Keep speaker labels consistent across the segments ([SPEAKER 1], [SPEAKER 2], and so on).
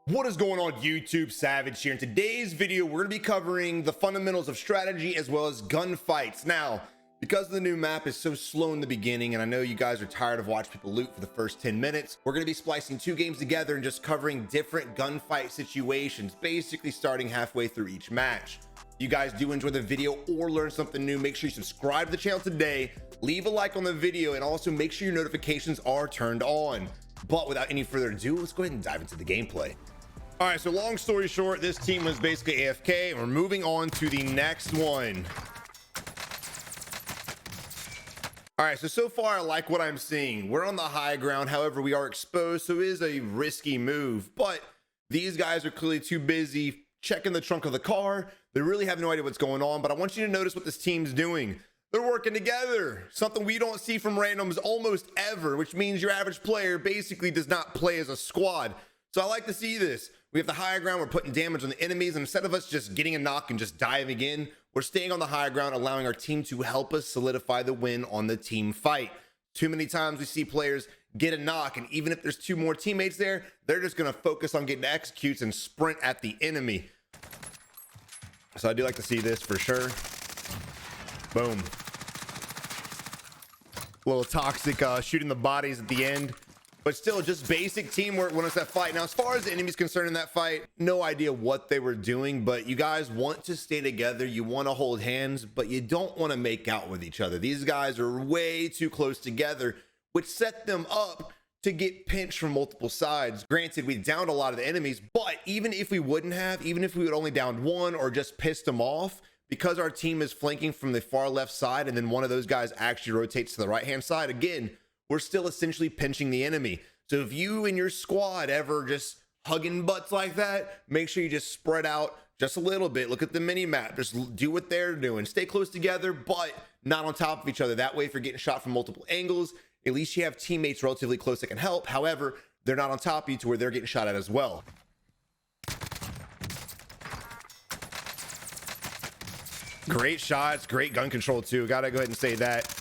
[SPEAKER 1] What is going on, YouTube? Savage here. In today's video, we're going to be covering the fundamentals of strategy as well as gunfights. Now, because the new map is so slow in the beginning, and I know you guys are tired of watching people loot for the first 10 minutes, we're going to be splicing two games together and just covering different gunfight situations, basically starting halfway through each match. If you guys do enjoy the video or learn something new, make sure you subscribe to the channel today, leave a like on the video, and also make sure your notifications are turned on. But without any further ado, let's go ahead and dive into the gameplay. All right, so long story short, this team was basically AFK, and we're moving on to the next one. All right, so far I like what I'm seeing. We're on the high ground, however, we are exposed, so it is a risky move, but these guys are clearly too busy checking the trunk of the car. They really have no idea what's going on, but I want you to notice what this team's doing. They're working together, something we don't see from randoms almost ever, which means your average player basically does not play as a squad. So I like to see this. We have the high ground, we're putting damage on the enemies, and instead of us just getting a knock and just diving in, we're staying on the high ground, allowing our team to help us solidify the win on the team fight. Too many times we see players get a knock, and even if there's two more teammates there, they're just gonna focus on getting executes and sprint at the enemy. So I do like to see this for sure. Boom. A little toxic shooting the bodies at the end. But still, just basic teamwork when it's that fight. Now, as far as the enemy's concerned in that fight, no idea what they were doing, but you guys want to stay together. You want to hold hands, but you don't want to make out with each other. These guys are way too close together, which set them up to get pinched from multiple sides. Granted, we downed a lot of the enemies, but even if we wouldn't have, even if we would only down one or just pissed them off, because our team is flanking from the far left side and then one of those guys actually rotates to the right-hand side, again, we're still essentially pinching the enemy. So if you and your squad ever just hugging butts like that, make sure you just spread out just a little bit. Look at the mini map. Just do what they're doing. Stay close together, but not on top of each other. That way, if you're getting shot from multiple angles, at least you have teammates relatively close that can help. However, they're not on top of you to where they're getting shot at as well. Great shots, great gun control too. Gotta go ahead and say that.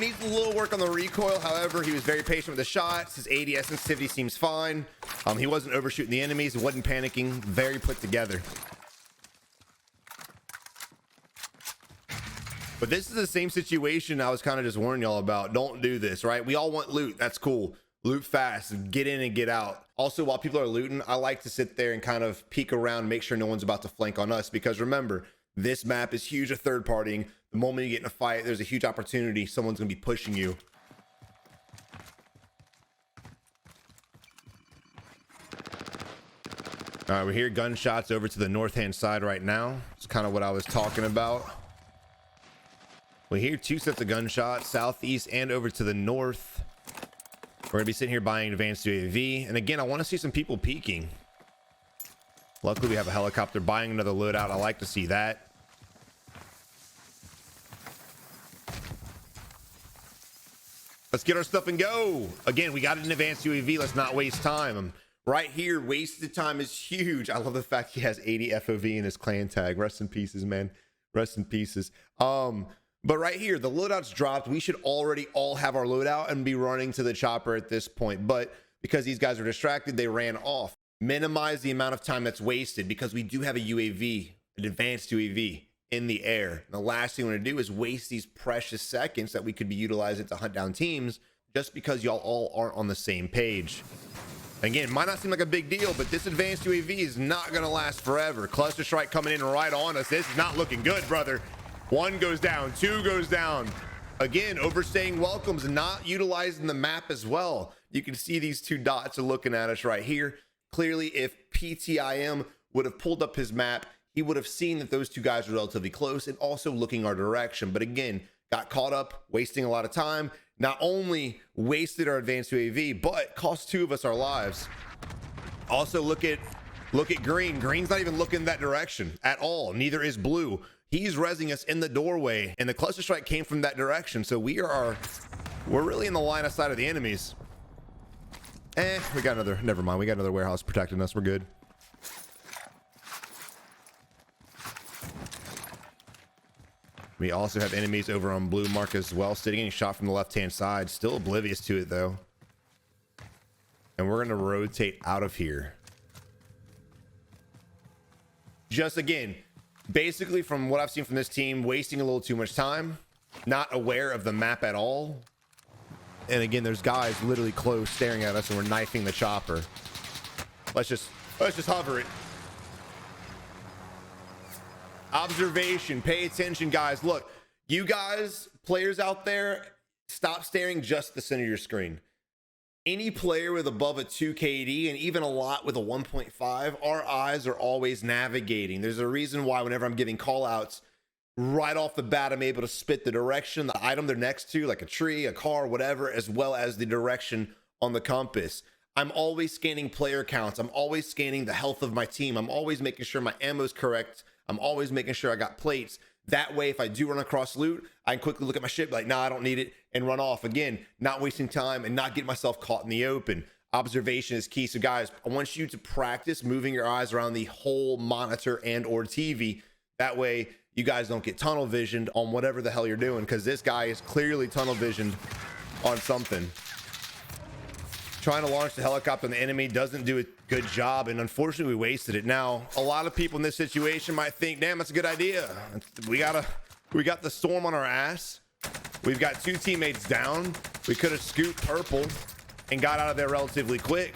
[SPEAKER 1] Needs a little work on the recoil. However, he was very patient with the shots. His ADS sensitivity seems fine. He wasn't overshooting the enemies. He wasn't panicking. Very put together. But this is the same situation I was kind of just warning y'all about. Don't do this, right? We all want loot. That's cool. Loot fast, get in and get out. Also, while people are looting, I like to sit there and kind of peek around, make sure no one's about to flank on us, because remember, this map is huge at third partying. The moment you get in a fight, there's a huge opportunity. Someone's gonna be pushing you. All right, we hear gunshots over to the north-hand side right now. It's kind of what I was talking about. We hear two sets of gunshots, southeast and over to the north. We're gonna be sitting here buying advanced UAV. And again, I wanna see some people peeking. Luckily, we have a helicopter buying another loadout. I like to see that. Let's get our stuff and go. Again, we got an advanced UAV. Let's not waste time. Right here, wasted time is huge. I love the fact he has 80 FOV in his clan tag. Rest in pieces, man. Rest in pieces. But right here, the loadout's dropped. We should already all have our loadout and be running to the chopper at this point. But because these guys are distracted, they ran off. Minimize the amount of time that's wasted, because we do have a UAV, an advanced UAV in the air. The last thing we want to do is waste these precious seconds that we could be utilizing to hunt down teams just because y'all all aren't on the same page. Again, might not seem like a big deal, but this advanced UAV is not going to last forever. Cluster strike coming in right on us. This is not looking good, brother. One goes down, two goes down. Again, overstaying welcomes, not utilizing the map as well. You can see these two dots are looking at us right here. Clearly, if PTIM would have pulled up his map, he would have seen that those two guys are relatively close and also looking our direction. But again, got caught up, wasting a lot of time. Not only wasted our advanced UAV, but cost two of us our lives. Also, look at green. Green's not even looking that direction at all. Neither is blue. He's rezzing us in the doorway, and the cluster strike came from that direction. So we're really in the line of sight of the enemies. We got another, never mind. We got another warehouse protecting us. We're good. We also have enemies over on blue mark as well, still getting shot from the left-hand side. Still oblivious to it though. And we're going to rotate out of here. Just again, basically from what I've seen from this team, wasting a little too much time, not aware of the map at all. And again, there's guys literally close staring at us and we're knifing the chopper. Let's just hover it. Observation, pay attention, guys. Look, you guys, players out there, stop staring just at the center of your screen. Any player with above a 2 KD and even a lot with a 1.5, our eyes are always navigating. There's a reason why whenever I'm giving call outs, right off the bat, I'm able to spit the direction, the item they're next to, like a tree, a car, whatever, as well as the direction on the compass. I'm always scanning player counts. I'm always scanning the health of my team. I'm always making sure my ammo's correct. I'm always making sure I got plates. That way, if I do run across loot, I can quickly look at my ship, like, nah, I don't need it, and run off. Again, not wasting time and not getting myself caught in the open. Observation is key. So guys, I want you to practice moving your eyes around the whole monitor and or TV. That way, you guys don't get tunnel visioned on whatever the hell you're doing, because this guy is clearly tunnel visioned on something. Trying to launch the helicopter on the enemy doesn't do a good job, and unfortunately we wasted it. Now, a lot of people in this situation might think, damn, that's a good idea. We got the storm on our ass. We've got 2 teammates down. We could have scooped purple and got out of there relatively quick.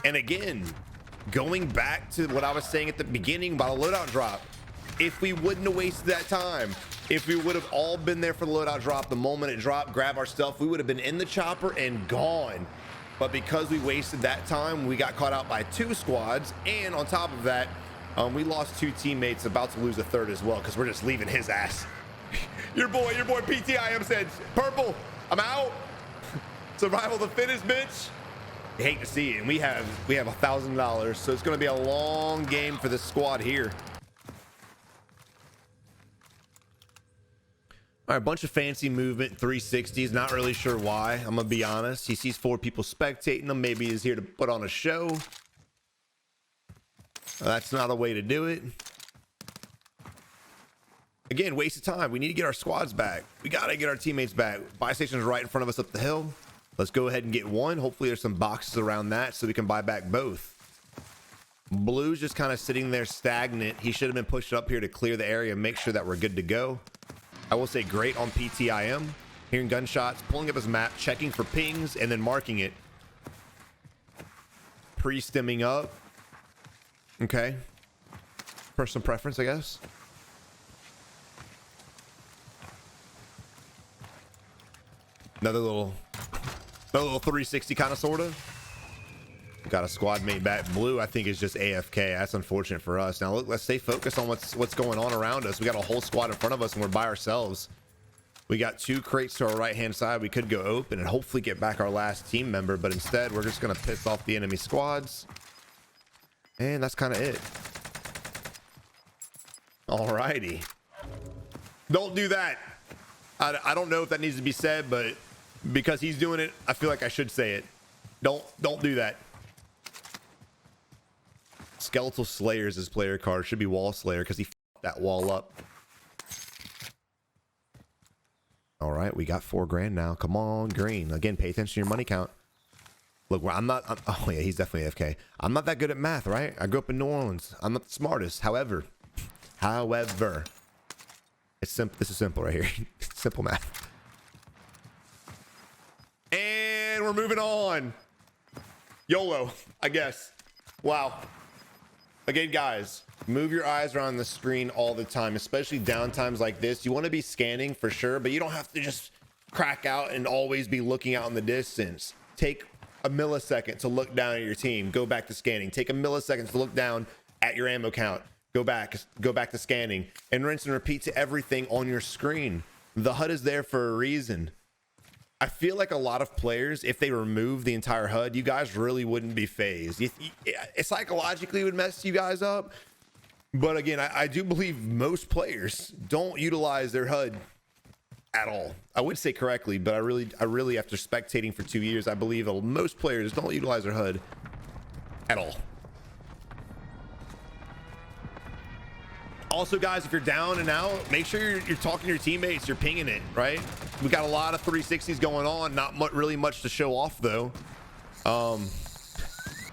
[SPEAKER 1] And again, going back to what I was saying at the beginning about a loadout drop, if we wouldn't have wasted that time, if we would have all been there for the loadout drop the moment it dropped, grab our stuff, we would have been in the chopper and gone. But because we wasted that time, we got caught out by 2 squads, and on top of that, we lost 2 teammates, about to lose a 3rd as well, because we're just leaving his ass. your boy PTIM said, purple, I'm out. Survival of the fittest, bitch. I hate to see it, and we have $1,000, so it's going to be a long game for this squad here. All right, a bunch of fancy movement, 360s. Not really sure why. I'm gonna be honest. He sees 4 people spectating him. Maybe he's here to put on a show. That's not a way to do it. Again, waste of time. We need to get our squads back. We gotta get our teammates back. Buy station's right in front of us up the hill. Let's go ahead and get one. Hopefully there's some boxes around that so we can buy back both. Blue's just kind of sitting there stagnant. He should have been pushed up here to clear the area and make sure that we're good to go. I will say great on PTIM, hearing gunshots, pulling up his map, checking for pings, and then marking it. Pre-stimming up. Okay. Personal preference, I guess. Another little 360 kind of, sort of. Got a squad mate back. Blue, I think, is just AFK. That's unfortunate for us. Now, look, let's stay focused on what's going on around us. We got a whole squad in front of us, and we're by ourselves. We got 2 crates to our right-hand side. We could go open and hopefully get back our last team member, but instead, we're just going to piss off the enemy squads. And that's kind of it. Alrighty. Don't do that. I don't know if that needs to be said, but because he's doing it, I feel like I should say it. Don't do that. Skeletal Slayer is his player card. Should be Wall Slayer because he f***ed that wall up. All right, we got $4 now. Come on, green. Again, pay attention to your money count. Look, oh yeah, he's definitely AFK. I'm not that good at math, right? I grew up in New Orleans. I'm not the smartest. However, it's simple. This is simple right here. Simple math. And we're moving on. YOLO, I guess. Wow. Again, guys, move your eyes around the screen all the time, especially downtimes like this. You want to be scanning for sure, but you don't have to just crack out and always be looking out in the distance. Take a millisecond to look down at your team. Go back to scanning. Take a millisecond to look down at your ammo count. Go back to scanning, and rinse and repeat to everything on your screen. The HUD is there for a reason. I feel like a lot of players, if they remove the entire HUD, you guys really wouldn't be phased. It psychologically would mess you guys up. But again, I do believe most players don't utilize their HUD at all. I would say correctly, but I really, after spectating for 2 years, I believe most players don't utilize their HUD at all. Also, guys, if you're down and out, make sure you're talking to your teammates. You're pinging it, right? We got a lot of 360s going on. Not really much to show off, though. But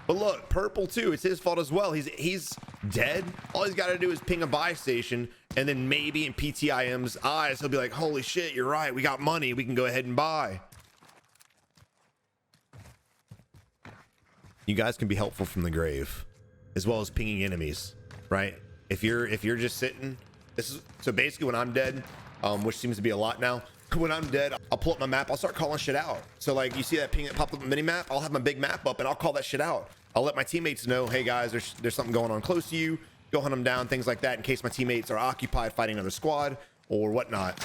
[SPEAKER 1] look, purple too. It's his fault as well. He's dead, all he's got to do is ping a buy station, and then maybe in PTIM's eyes, he'll be like, holy shit, you're right. We got money. We can go ahead and buy. You guys can be helpful from the grave, as well as pinging enemies, right? If you're just sitting, so basically when I'm dead, which seems to be a lot now, when I'm dead, I'll pull up my map, I'll start calling shit out. So like you see that ping that popped up on the mini map, I'll have my big map up and I'll call that shit out. I'll let my teammates know, hey guys, there's something going on close to you, go hunt them down, things like that, in case my teammates are occupied fighting another squad or whatnot.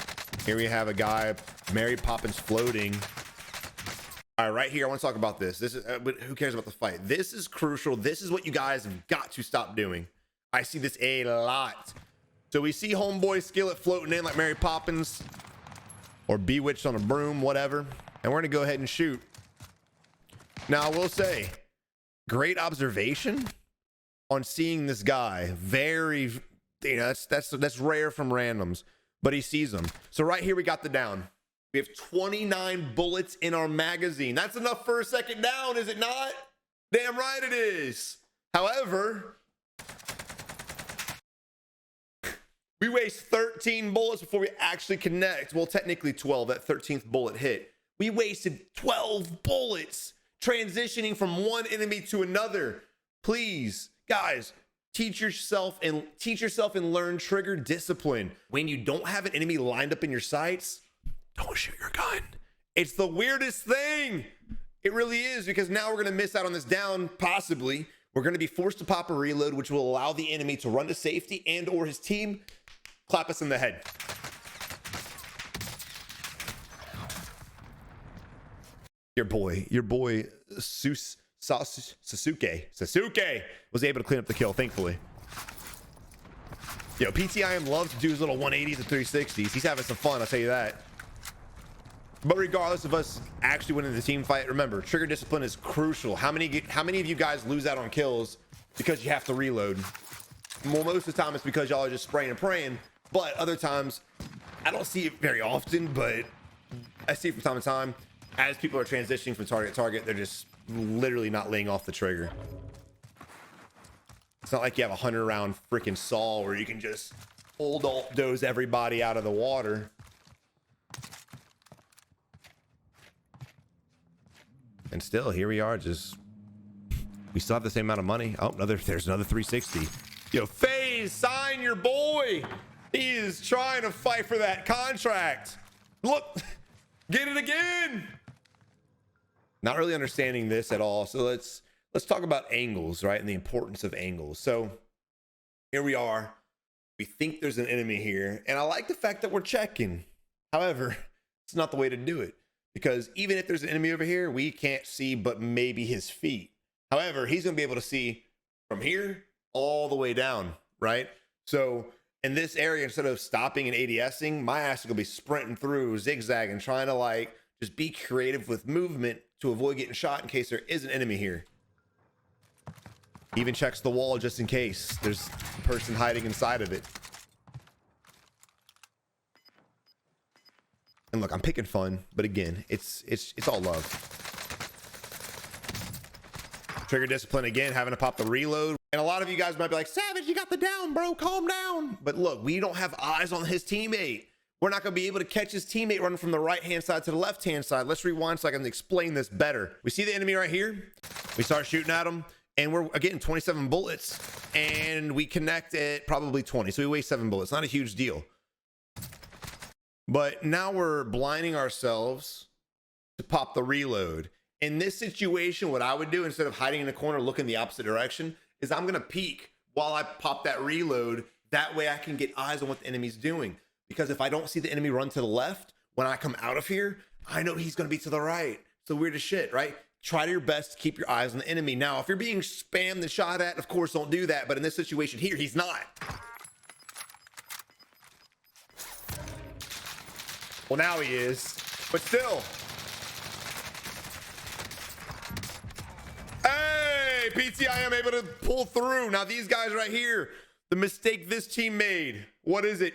[SPEAKER 1] Here we have a guy, Mary Poppins floating. All right, right here, I want to talk about this. This is, who cares about the fight? This is crucial. This is what you guys have got to stop doing. I see this a lot. So we see homeboy Skillet floating in like Mary Poppins or Bewitched on a broom, whatever. And we're going to go ahead and shoot. Now, I will say, great observation on seeing this guy. Very, you know, that's rare from randoms, but he sees them. So right here, we got the down. We have 29 bullets in our magazine. That's enough for a second down, is it not? Damn right it is. However, we waste 13 bullets before we actually connect. Well, technically 12, that 13th bullet hit. We wasted 12 bullets transitioning from one enemy to another. Please, guys, teach yourself and learn trigger discipline. When you don't have an enemy lined up in your sights, don't shoot your gun. It's the weirdest thing. It really is, because now we're going to miss out on this down, possibly. We're going to be forced to pop a reload, which will allow the enemy to run to safety and or his team clap us in the head. Your boy Sasuke was able to clean up the kill, thankfully. Yo, PTIM loves to do his little 180s and 360s. He's having some fun, I'll tell you that. But regardless of us actually winning the team fight, remember, trigger discipline is crucial. How many of you guys lose out on kills because you have to reload? Well, most of the time it's because y'all are just spraying and praying. But other times, I don't see it very often, but I see it from time to time. As people are transitioning from target to target, they're just literally not laying off the trigger. It's not like you have a 100-round freaking saw where you can just hold alt doze everybody out of the water. And still, here we are, we still have the same amount of money. Oh, there's another 360. Yo, FaZe, sign your boy. He is trying to fight for that contract. Look, get it again. Not really understanding this at all. So let's talk about angles, right? And the importance of angles. So here we are. We think there's an enemy here. And I like the fact that we're checking. However, it's not the way to do it. Because even if there's an enemy over here, we can't see but maybe his feet. However, he's going to be able to see from here all the way down, right? So in this area, instead of stopping and ADSing, my ass is going to be sprinting through, zigzagging, trying to like just be creative with movement to avoid getting shot in case there is an enemy here. Even checks the wall just in case there's a person hiding inside of it. And look, I'm picking fun, but again, it's all love. Trigger discipline again, having to pop the reload. And a lot of you guys might be like, Savage, you got the down, bro, calm down. But look, we don't have eyes on his teammate. We're not gonna be able to catch his teammate running from the right-hand side to the left-hand side. Let's rewind so I can explain this better. We see the enemy right here. We start shooting at him, and we're getting 27 bullets, and we connect at probably 20. So we waste 7 bullets, not a huge deal. But now we're blinding ourselves to pop the reload. In this situation, what I would do instead of hiding in the corner, looking the opposite direction, is I'm gonna peek while I pop that reload. That way I can get eyes on what the enemy's doing. Because if I don't see the enemy run to the left, when I come out of here, I know he's gonna be to the right. So weird as shit, right? Try your best to keep your eyes on the enemy. Now, if you're being spammed and shot at, of course, don't do that. But in this situation here, he's not. Well, now he is, but still. Hey, PTIM able to pull through. Now these guys right here, the mistake this team made. What is it?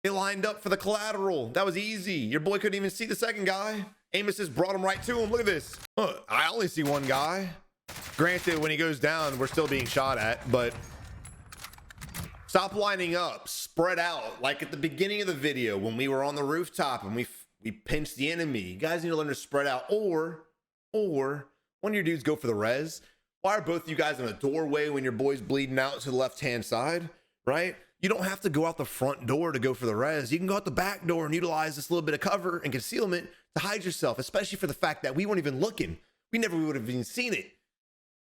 [SPEAKER 1] They lined up for the collateral. That was easy. Your boy couldn't even see the second guy. Amos just brought him right to him. Look at this. I only see one guy. Granted, when he goes down, we're still being shot at, but Stop lining up, spread out. Like at the beginning of the video when we were on the rooftop and we pinched the enemy. You guys need to learn to spread out. Or one of your dudes go for the res. Why are both you guys in a doorway when your boy's bleeding out to the left-hand side, right? You don't have to go out the front door to go for the res. You can go out the back door and utilize this little bit of cover and concealment to hide yourself, especially for the fact that we weren't even looking. We never would have even seen it.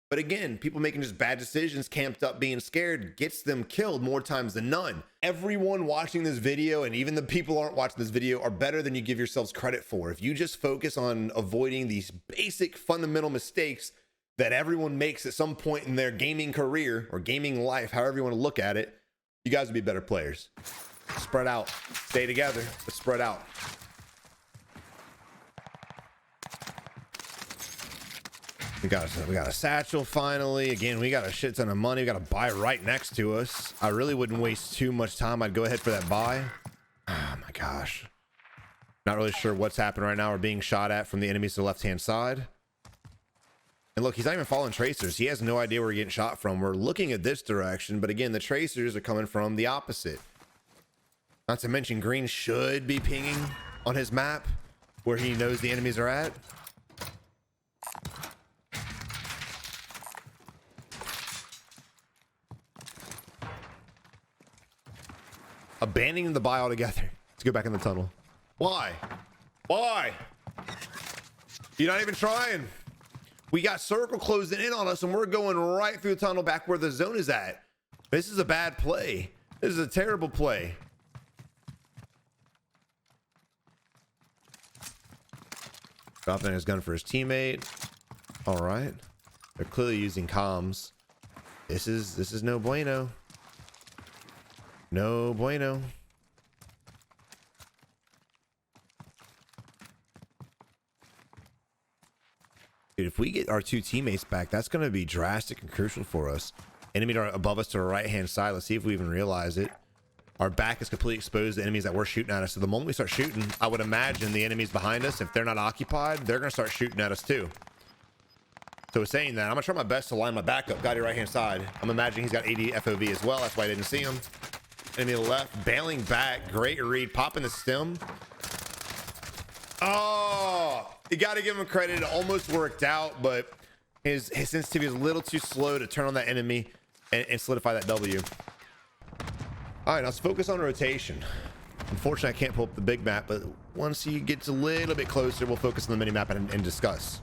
[SPEAKER 1] But again, people making just bad decisions, camped up, being scared, gets them killed more times than none. Everyone watching this video, and even the people who aren't watching this video, are better than you give yourselves credit for. If you just focus on avoiding these basic fundamental mistakes that everyone makes at some point in their gaming career or gaming life, however you want to look at it, you guys would be better players. Spread out, stay together, but spread out. We got a satchel finally. Again, we got a shit ton of money. We got a buy right next to us. I really wouldn't waste too much time. I'd go ahead for that buy. Oh my gosh. Not really sure what's happening right now. We're being shot at from the enemies to the left-hand side. And look, he's not even following tracers. He has no idea where we're getting shot from. We're looking at this direction, but again, the tracers are coming from the opposite. Not to mention green should be pinging on his map where he knows the enemies are at. Abandoning the buy altogether. Let's go back in the tunnel. Why? You're not even trying. We got circle closing in on us and we're going right through the tunnel back where the zone is at. This is a bad play. This is a terrible play. Dropping his gun for his teammate. All right. They're clearly using comms. This is no bueno. No bueno. Dude, if we get our two teammates back, that's going to be drastic and crucial for us. Enemy above us to the right-hand side. Let's see if we even realize it. Our back is completely exposed to enemies that we're shooting at us. So the moment we start shooting, I would imagine the enemies behind us, if they're not occupied, they're going to start shooting at us too. So saying that, I'm going to try my best to line my back up. Got your right-hand side. I'm imagining he's got 80 FOV as well. That's why I didn't see him. Enemy to the left, bailing back. Great read, popping the stem. Oh, you got to give him credit. It almost worked out, but his sensitivity is a little too slow to turn on that enemy and solidify that W. All right, now let's focus on rotation. Unfortunately, I can't pull up the big map, but once he gets a little bit closer, we'll focus on the mini map and discuss.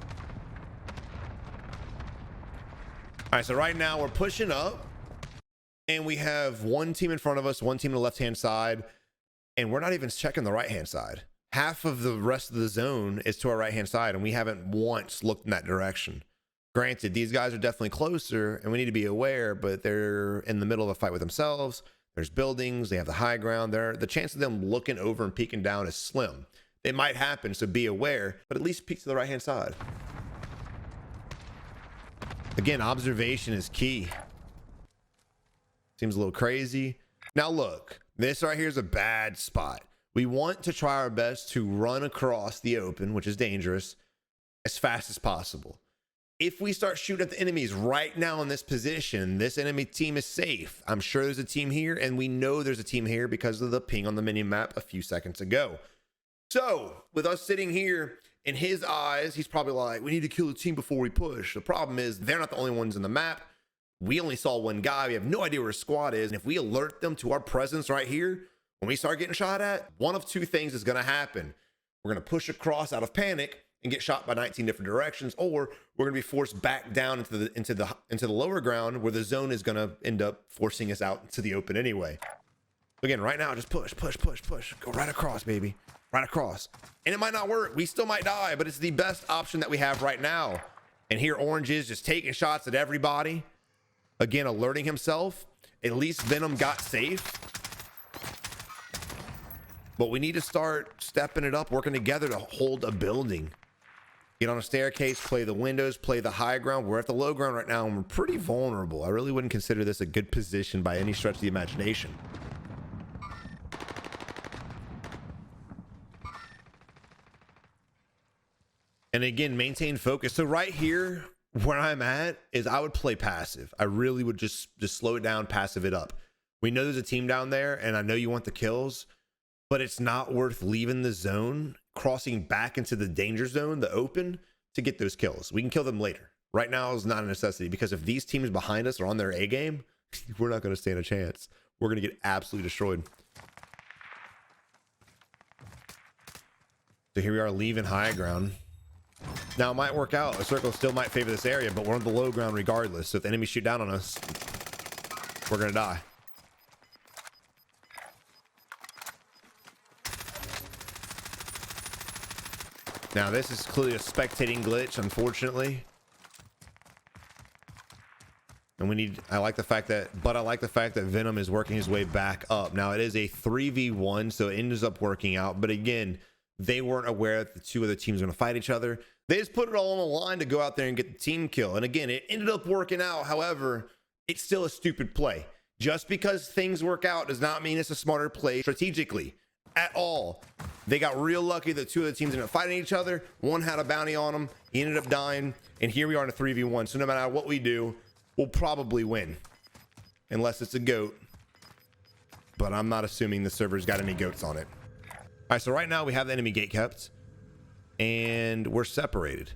[SPEAKER 1] All right, so right now we're pushing up. And we have one team in front of us, one team on the left-hand side, and we're not even checking the right-hand side. Half of the rest of the zone is to our right-hand side, and we haven't once looked in that direction. Granted, these guys are definitely closer, and we need to be aware, but they're in the middle of a fight with themselves. There's buildings, they have the high ground. The chance of them looking over and peeking down is slim. It might happen, so be aware, but at least peek to the right-hand side. Again, observation is key. Seems a little crazy. Now look, this right here is a bad spot. We want to try our best to run across the open, which is dangerous, as fast as possible. If we start shooting at the enemies right now in this position, this enemy team is safe. I'm sure there's a team here, and we know there's a team here because of the ping on the mini map a few seconds ago. So with us sitting here, in his eyes, he's probably like, we need to kill the team before we push. The problem is they're not the only ones in the map. We only saw one guy. We have no idea where his squad is. And if we alert them to our presence right here, when we start getting shot at, one of two things is going to happen. We're going to push across out of panic and get shot by 19 different directions, or we're going to be forced back down into the lower ground where the zone is going to end up forcing us out into the open anyway. Again, right now, just push. Go right across, baby. Right across. And it might not work. We still might die, but it's the best option that we have right now. And here, Orange is just taking shots at everybody. Again, alerting himself. At least Venom got safe. But we need to start stepping it up, working together to hold a building. Get on a staircase, play the windows, play the high ground. We're at the low ground right now, and we're pretty vulnerable. I really wouldn't consider this a good position by any stretch of the imagination. And again, maintain focus. So right here, where I'm at is I would play passive. I really would just slow it down, passive it up. We know there's a team down there, and I know you want the kills, but it's not worth leaving the zone, crossing back into the danger zone, the open, to get those kills. We can kill them later. Right now is not a necessity, because if these teams behind us are on their A game, we're not going to stand a chance. We're going to get absolutely destroyed. So here we are leaving high ground. Now it might work out. A circle still might favor this area, but we're on the low ground regardless. So if the enemies shoot down on us, we're going to die. Now this is clearly a spectating glitch, unfortunately. And we need, I like the fact that Venom is working his way back up. Now it is a 3v1, so it ends up working out. But again, they weren't aware that the two other teams are going to fight each other. They just put it all on the line to go out there and get the team kill. And again, it ended up working out. However, it's still a stupid play. Just because things work out does not mean it's a smarter play strategically at all. They got real lucky that two of the teams ended up fighting each other. One had a bounty on him. He ended up dying. And here we are in a 3v1. So no matter what we do, we'll probably win. Unless it's a goat. But I'm not assuming the server's got any goats on it. All right, so right now we have the enemy gate kept. And we're separated.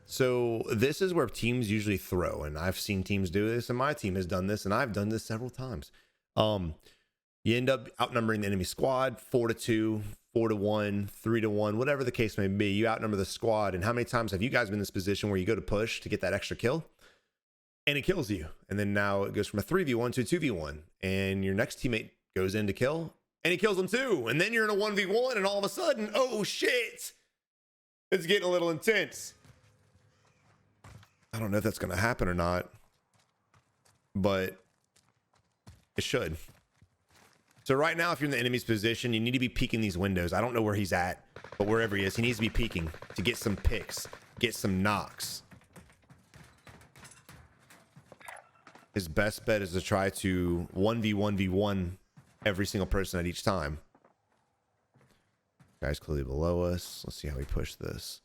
[SPEAKER 1] So this is where teams usually throw. And I've seen teams do this. And my team has done this. And I've done this several times. You end up outnumbering the enemy squad 4-2, 4-1, 3-1, whatever the case may be. You outnumber the squad. And how many times have you guys been in this position where you go to push to get that extra kill and it kills you? And then now it goes from a 3v1 to a 2v1, and your next teammate goes in to kill and he kills them too. And then you're in a 1v1, and all of a sudden, oh shit, it's getting a little intense. I don't know if that's going to happen or not, but it should. So right now, if you're in the enemy's position, you need to be peeking these windows. I don't know where he's at, but wherever he is, he needs to be peeking to get some picks, get some knocks. His best bet is to try to 1v1v1 every single person at each time. Guy's clearly below us. Let's see how we push this.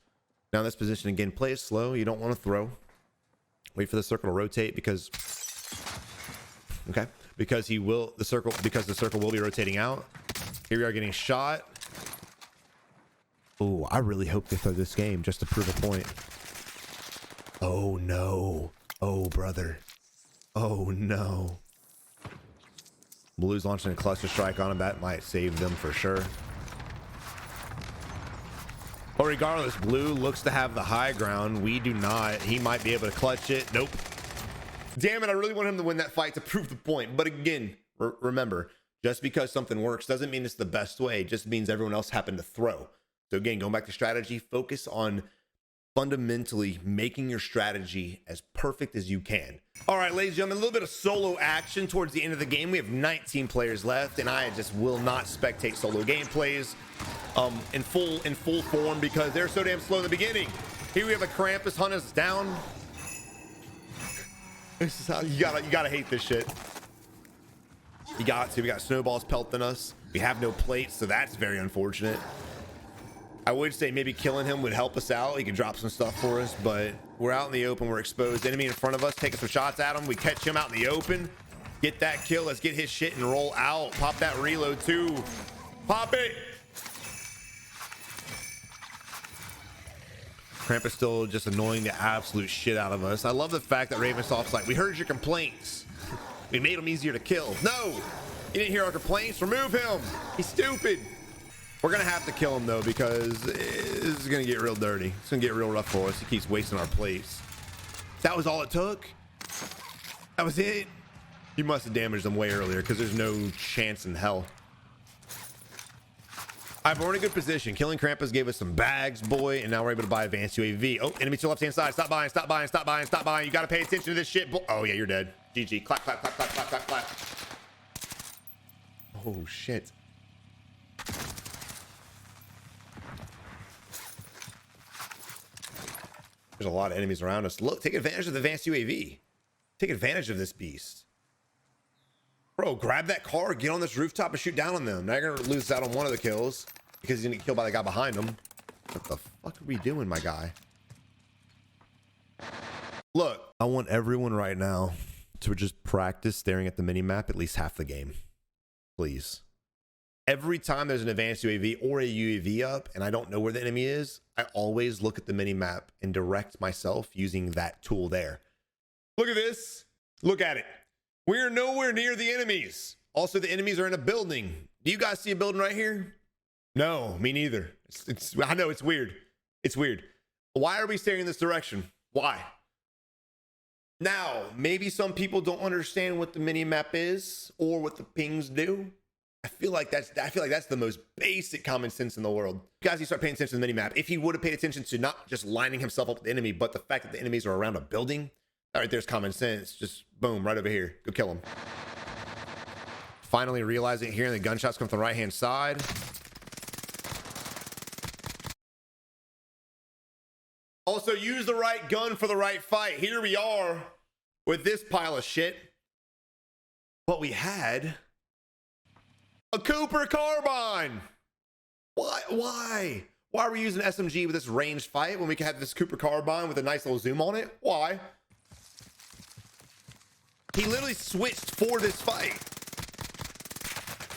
[SPEAKER 1] Now in this position, again, play it slow. You don't want to throw. Wait for the circle to rotate because... Okay. Because the circle will be rotating out. Here we are getting shot. Oh, I really hope they throw this game just to prove a point. Oh no. Oh brother. Oh no. Blue's launching a cluster strike on him. That might save them for sure. But regardless, Blue looks to have the high ground. We do not. He might be able to clutch it. Nope. Damn it, I really want him to win that fight to prove the point. But again, remember, just because something works doesn't mean it's the best way. It just means everyone else happened to throw. So again, going back to strategy, focus on fundamentally making your strategy as perfect as you can. All right, ladies and gentlemen, a little bit of solo action towards the end of the game. We have 19 players left, and I just will not spectate solo gameplays in full form because they're so damn slow in the beginning. Here we have a Krampus hunt us down. This is how you gotta hate this shit. We got snowballs pelting us. We have no plates, so that's very unfortunate. I would say maybe killing him would help us out. He could drop some stuff for us, but we're out in the open. We're exposed. Enemy in front of us, taking some shots at him. We catch him out in the open. Get that kill. Let's get his shit and roll out. Pop that reload too. Pop it. Krampus still just annoying the absolute shit out of us. I love the fact that Ravensoft's like, we heard your complaints. We made him easier to kill. No, you didn't hear our complaints. Remove him. He's stupid. We're going to have to kill him, though, because this is going to get real dirty. It's going to get real rough for us. He keeps wasting our plates. That was all it took? That was it? You must have damaged them way earlier, because there's no chance in hell. All right, we're in a good position. Killing Krampus gave us some bags, boy, and now we're able to buy advanced UAV. Oh, enemy to the left-hand side. Stop buying, stop buying, stop buying, stop buying. You got to pay attention to this shit. Oh, yeah, you're dead. GG. Clap, clap, clap, clap, clap, clap, clap. Oh, shit. There's a lot of enemies around us. Look, take advantage of the advanced UAV. Take advantage of this beast. Bro, grab that car, get on this rooftop and shoot down on them. Now you're gonna lose out on one of the kills because he's gonna get killed by the guy behind him. What the fuck are we doing, my guy? Look, I want everyone right now to just practice staring at the mini map at least half the game, please. Every time there's an advanced UAV or a UAV up and I don't know where the enemy is, I always look at the mini map and direct myself using that tool there. Look at this. Look at it. We're nowhere near the enemies. Also, the enemies are in a building. Do you guys see a building right here? No, me neither. I know it's weird. It's weird. Why are we staring in this direction? Why? Now, maybe some people don't understand what the mini map is or what the pings do. I feel like that's the most basic common sense in the world. You guys, you start paying attention to the mini map. If he would have paid attention to not just lining himself up with the enemy, but the fact that the enemies are around a building, all right, there's common sense. Just boom, right over here. Go kill him. Finally realizing here, and the gunshots come from the right-hand side. Also, use the right gun for the right fight. Here we are with this pile of shit. But we had a Cooper carbine. Why are we using SMG with this ranged fight when we can have this Cooper carbine with a nice little zoom on it? Why? He literally switched for this fight.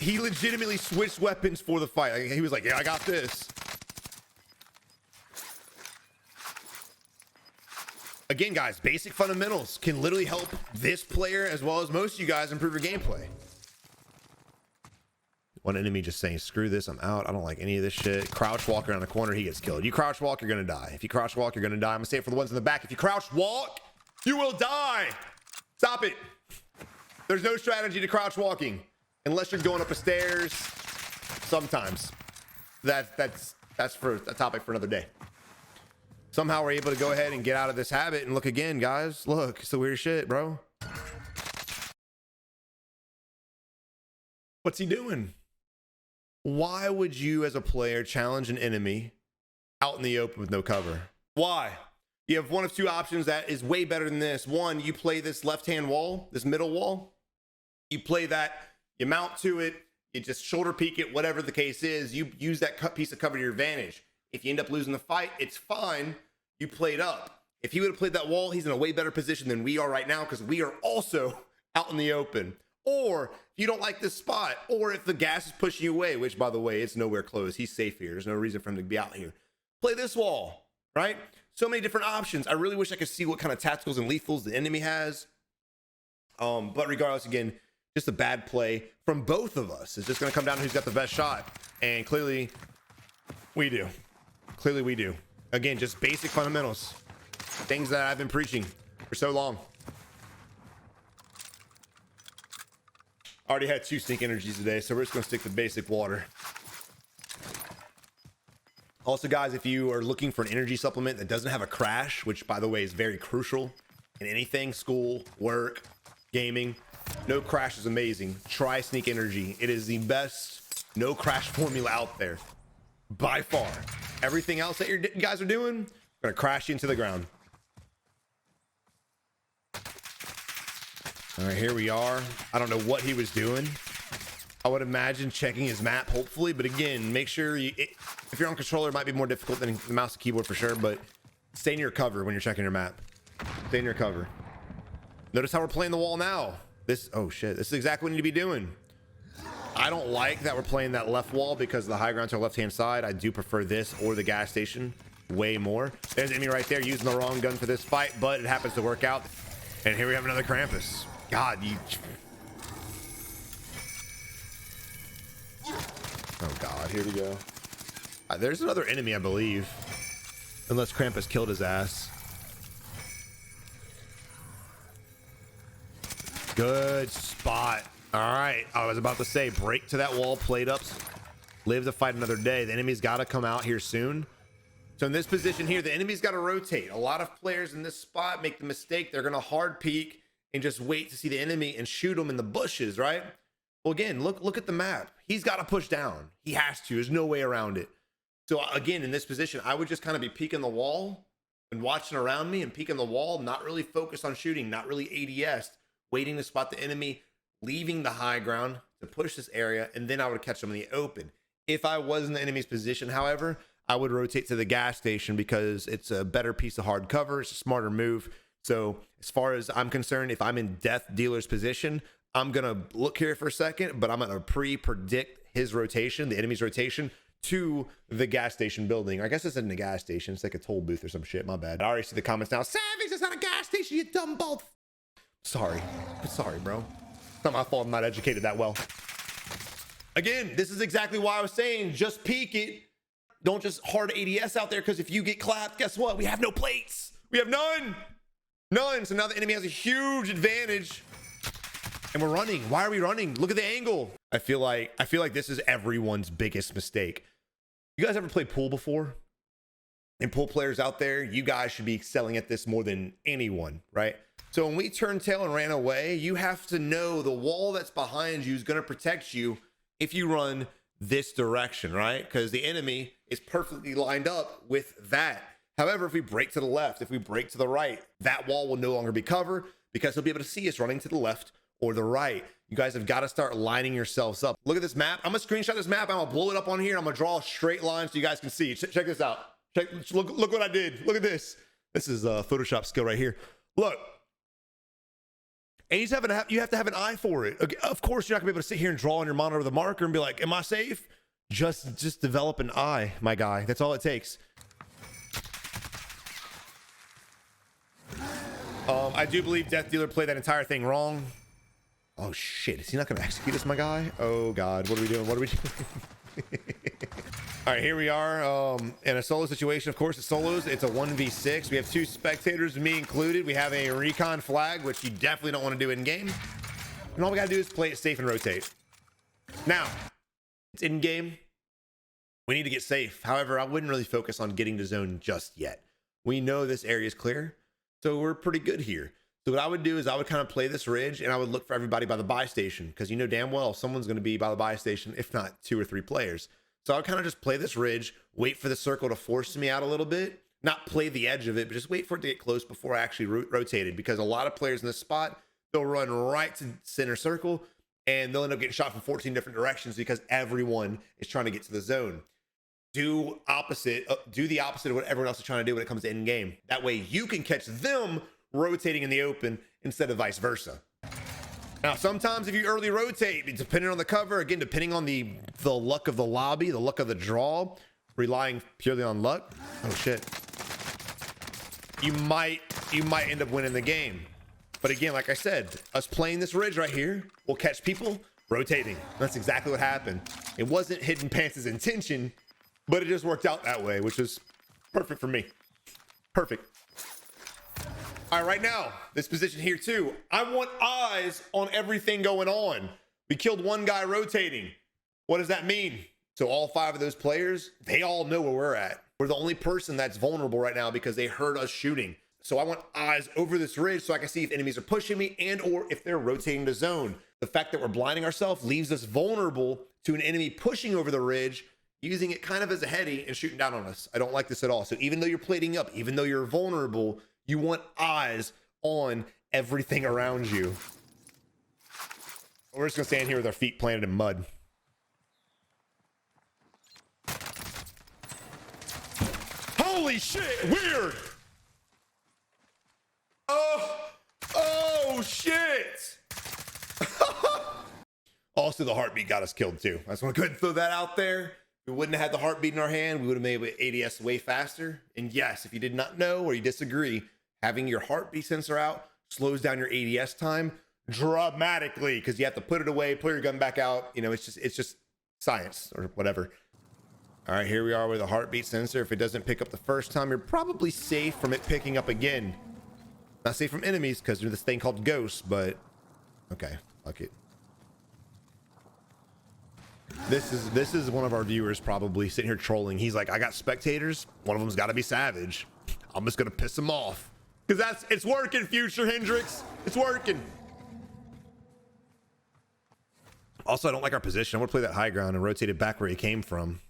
[SPEAKER 1] He legitimately switched weapons for the fight. Like, he was like, yeah, I got this. Again, guys, basic fundamentals can literally help this player as well as most of you guys improve your gameplay. One enemy just saying, screw this, I'm out. I don't like any of this shit. Crouch walk around the corner, he gets killed. You crouch walk, you're gonna die. If you crouch walk, you're gonna die. I'm gonna say it for the ones in the back. If you crouch walk, you will die. Stop it. There's no strategy to crouch walking unless you're going up the stairs. Sometimes. That's for a topic for another day. Somehow we're able to go ahead and get out of this habit and look again, guys. Look, it's the weird shit, bro. What's he doing? Why would you as a player challenge an enemy out in the open with no cover? Why? You have one of two options that is way better than this. One, you play this left-hand wall, this middle wall. You play that, you mount to it, you just shoulder peek it, whatever the case is. You use that piece of cover to your advantage. If you end up losing the fight, it's fine. You played up. If he would have played that wall, he's in a way better position than we are right now because we are also out in the open. Or if you don't like this spot, or if the gas is pushing you away, which by the way, it's nowhere close. He's safe here. There's no reason for him to be out here. Play this wall, right? So many different options. I really wish I could see what kind of tacticals and lethals the enemy has. But regardless, again, just a bad play from both of us. It's just going to come down to who's got the best shot. And clearly we do. Clearly we do. Again, just basic fundamentals. Things that I've been preaching for so long. Already had 2 sneak energies today, so we're just going to stick to basic water. Also, guys, if you are looking for an energy supplement that doesn't have a crash, which, by the way, is very crucial in anything, school, work, gaming, no crash is amazing. Try Sneak Energy. It is the best no crash formula out there, by far. Everything else that you guys are doing, going to crash you into the ground. All right, here we are. I don't know what he was doing. I would imagine checking his map, hopefully. But again, make sure if you're on controller, it might be more difficult than the mouse and keyboard for sure. But stay in your cover when you're checking your map. Stay in your cover. Notice how we're playing the wall now. Oh shit, this is exactly what we need to be doing. I don't like that we're playing that left wall because the high ground to our left-hand side. I do prefer this or the gas station way more. There's an enemy right there using the wrong gun for this fight, but it happens to work out. And here we have another Krampus. God, you... Oh God, here we go. There's another enemy, I believe. Unless Krampus killed his ass. Good spot. All right, I was about to say, break to that wall, plate ups, live to fight another day. The enemy's got to come out here soon. So in this position here, the enemy's got to rotate. A lot of players in this spot make the mistake. They're going to hard peek and just wait to see the enemy and shoot them in the bushes, right? Well, again, look at the map. He's got to push down. He has to. There's no way around it. So again, in this position, I would just kind of be peeking the wall and watching around me and peeking the wall, not really focused on shooting, not really ADS, waiting to spot the enemy, leaving the high ground to push this area, and then I would catch them in the open. If I was in the enemy's position, however, I would rotate to the gas station because it's a better piece of hard cover. It's a smarter move. So as far as I'm concerned, if I'm in death dealer's position, I'm going to look here for a second, but I'm going to pre-predict his rotation, the enemy's rotation, to the gas station building. I guess it's in the gas station. It's like a toll booth or some shit. My bad. I already see the comments now. Savage, it's not a gas station, you dumb bald. Sorry. Sorry, bro. It's not my fault I'm not educated that well. Again, this is exactly why I was saying just peek it. Don't just hard ADS out there, because if you get clapped, guess what? We have no plates. We have none. None. So now the enemy has a huge advantage. And we're running. Why are we running? Look at the angle. I feel like this is everyone's biggest mistake. You guys ever played pool before? And pool players out there, you guys should be excelling at this more than anyone, right? So when we turned tail and ran away, you have to know the wall that's behind you is going to protect you if you run this direction, right? Because the enemy is perfectly lined up with that. However, if we break to the left, if we break to the right, that wall will no longer be covered because he'll be able to see us running to the left or the right. You guys have got to start lining yourselves up. Look at this map. I'm gonna screenshot this map. I'm gonna blow it up on here. And I'm gonna draw a straight line so you guys can see. Check this out. Look what I did. Look at this. This is a Photoshop skill right here. Look. And you have to have an eye for it. Okay, of course, you're not gonna be able to sit here and draw on your monitor with a marker and be like, am I safe? Just develop an eye, my guy. That's all it takes. I do believe Death Dealer played that entire thing wrong. Oh shit, is he not gonna execute us, my guy? Oh god, what are we doing? What are we doing? All right, here we are in a solo situation. Of course, it's solos. It's a 1v6. We have 2 spectators, me included. We have a recon flag, which you definitely don't want to do in game. And all we gotta do is play it safe and rotate. Now, it's in game. We need to get safe. However, I wouldn't really focus on getting to zone just yet. We know this area is clear, so we're pretty good here. So what I would do is I would kind of play this ridge and I would look for everybody by the buy station, because you know damn well someone's going to be by the buy station, if not 2 or 3 players. So I would kind of just play this ridge, wait for the circle to force me out a little bit, not play the edge of it, but just wait for it to get close before I actually rotated, because a lot of players in this spot, they'll run right to center circle and they'll end up getting shot from 14 different directions because everyone is trying to get to the zone. Do the opposite of what everyone else is trying to do when it comes to end game. That way you can catch them rotating in the open instead of vice versa. Now, sometimes if you early rotate, depending on the cover, again, depending on the luck of the lobby, the luck of the draw, relying purely on luck. Oh shit. You might end up winning the game. But again, like I said, us playing this ridge right here will catch people rotating. That's exactly what happened. It wasn't Hidden Pants' intention, but it just worked out that way, which is perfect for me. Perfect. All right, right now, this position here too. I want eyes on everything going on. We killed one guy rotating. What does that mean? So all 5 of those players, they all know where we're at. We're the only person that's vulnerable right now because they heard us shooting. So I want eyes over this ridge so I can see if enemies are pushing me and or if they're rotating the zone. The fact that we're blinding ourselves leaves us vulnerable to an enemy pushing over the ridge, using it kind of as a heady and shooting down on us. I don't like this at all. So even though you're plating up, even though you're vulnerable, you want eyes on everything around you. We're just gonna stand here with our feet planted in mud. Holy shit, weird. Oh shit. Also, the heartbeat got us killed too. I just want to go ahead and throw that out there. If we wouldn't have had the heartbeat in our hand, we would have made ADS way faster. And yes, if you did not know or you disagree, having your heartbeat sensor out slows down your ADS time dramatically, because you have to put it away, pull your gun back out. You know, it's just science or whatever. All right, here we are with a heartbeat sensor. If it doesn't pick up the first time, you're probably safe from it picking up again. Not safe from enemies because there's this thing called ghosts, but okay, fuck it. This is one of our viewers probably sitting here trolling. He's like, I got spectators. One of them's got to be Savage. I'm just gonna piss him off because it's working. Future Hendrix, it's working. Also, I don't like our position. I want to play that high ground and rotate it back where he came from.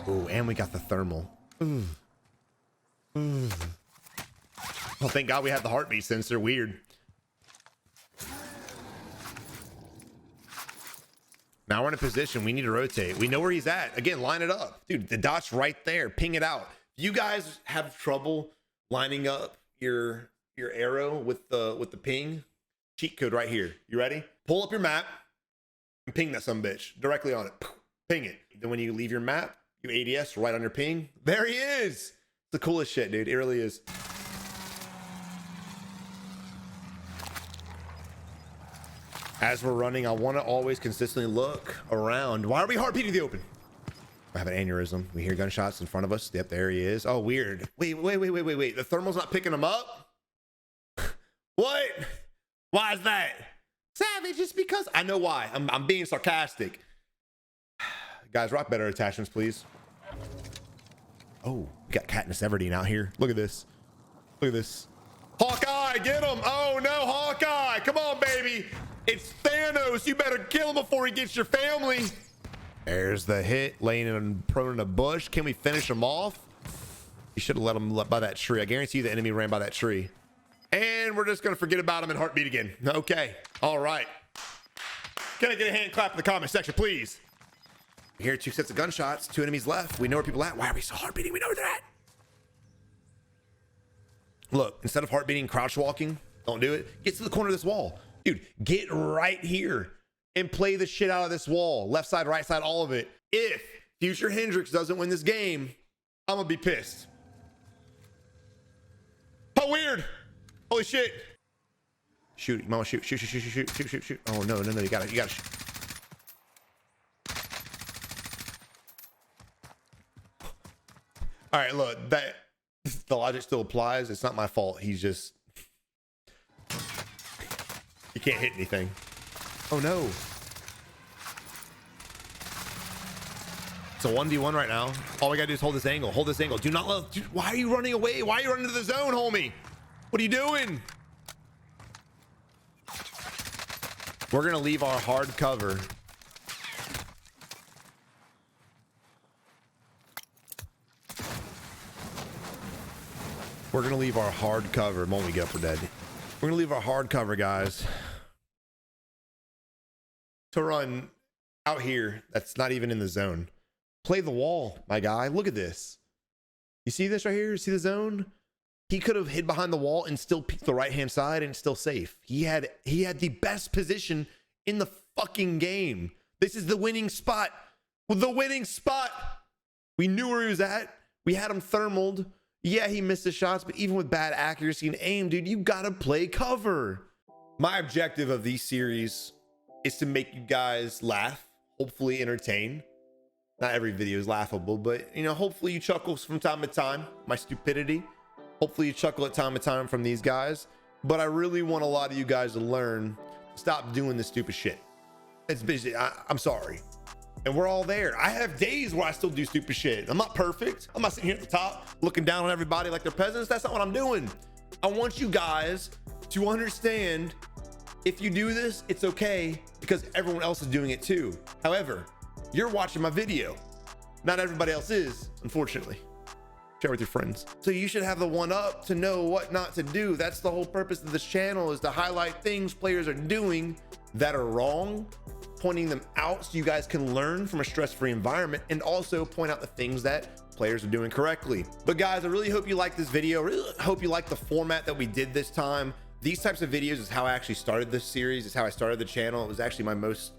[SPEAKER 1] Oh, and we got the thermal. Ooh. Ooh. Well, thank God we have the heartbeat sensor. Weird. Now we're in a position. We need to rotate. We know where he's at. Again, line it up. Dude, the dot's right there. Ping it out. If you guys have trouble lining up your arrow with the ping. Cheat code right here. You ready? Pull up your map and ping that sumbitch directly on it. Ping it. Then when you leave your map, you ADS right on your ping. There he is. It's the coolest shit, dude. It really is. As we're running, I want to always consistently look around. Why are we heart beating the open? I have an aneurysm. We hear gunshots in front of us. Yep, there he is. Oh, weird. Wait. The thermal's not picking him up? What? Why is that? Savage, just because. I know why. I'm being sarcastic. Guys, rock better attachments, please. Oh, we got Katniss Everdeen out here. Look at this. Look at this. Hawkeye, get him. Oh, no, Hawkeye. Come on, baby. It's Thanos. You better kill him before he gets your family. There's the hit, laying in prone in a bush. Can we finish him off? You should have let him by that tree. I guarantee you the enemy ran by that tree. And we're just going to forget about him and heartbeat again. Okay. All right. Can I get a hand clap in the comment section, please? We hear 2 sets of gunshots, 2 enemies left. We know where people are at. Why are we so heartbeating? We know where they're at. Look, instead of heartbeating, crouch walking, don't do it. Get to the corner of this wall. Dude, get right here and play the shit out of this wall. Left side, right side, all of it. If Future Hendrix doesn't win this game, I'm going to be pissed. How weird. Holy shit. Shoot, mama, shoot. Oh, no, you got it. You got to shoot. All right, look, the logic still applies. It's not my fault. He's just, you can't hit anything. Oh no. It's a 1v1 right now. All we gotta do is hold this angle. Hold this angle. Do not let, dude, why are you running away? Why are you running to the zone, homie? What are you doing? We're gonna leave our hard cover. We're gonna leave our hard cover. Won't we get up or dead? We're gonna leave our hard cover, guys, to run out here. That's not even in the zone. Play the wall, my guy. Look at this. You see this right here? See the zone? He could have hid behind the wall and still peeked the right hand side and still safe. He had the best position in the fucking game. This is the winning spot. The winning spot. We knew where he was at. We had him thermaled. Yeah, he missed the shots, but even with bad accuracy and aim, dude, you gotta play cover. My objective of these series is to make you guys laugh, hopefully entertain. Not every video is laughable, but you know, hopefully you chuckle from time to time. My stupidity. Hopefully you chuckle at time to time from these guys. But I really want a lot of you guys to learn, stop doing this stupid shit. It's busy. I'm sorry. And we're all there. I have days where I still do stupid shit. I'm not perfect. I'm not sitting here at the top looking down on everybody like they're peasants. That's not what I'm doing. I want you guys to understand, if you do this, it's okay because everyone else is doing it too. However, you're watching my video. Not everybody else is, unfortunately. Share with your friends. So you should have the one up to know what not to do. That's the whole purpose of this channel, is to highlight things players are doing that are wrong, pointing them out so you guys can learn from a stress-free environment, and also point out the things that players are doing correctly. But guys, I really hope you like this video. I really hope you like the format that we did this time. These types of videos is how I actually started this series. It's how I started the channel. It was actually my most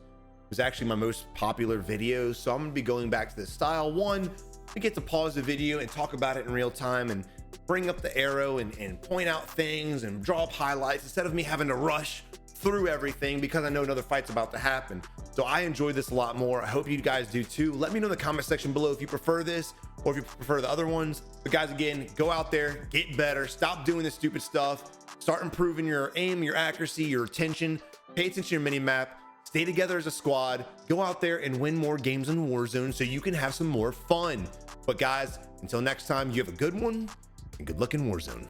[SPEAKER 1] popular videos. So I'm gonna be going back to this style. One, we get to pause the video and talk about it in real time and bring up the arrow and point out things and draw up highlights instead of me having to rush through everything because I know another fight's about to happen. So I enjoy this a lot more. I hope you guys do too. Let me know in the comment section below if you prefer this or if you prefer the other ones. But guys, again, go out there, get better, stop doing this stupid stuff, start improving your aim, your accuracy, your attention, pay attention to your mini map, stay together as a squad, go out there and win more games in Warzone so you can have some more fun. But guys, until next time, you have a good one and good luck in Warzone.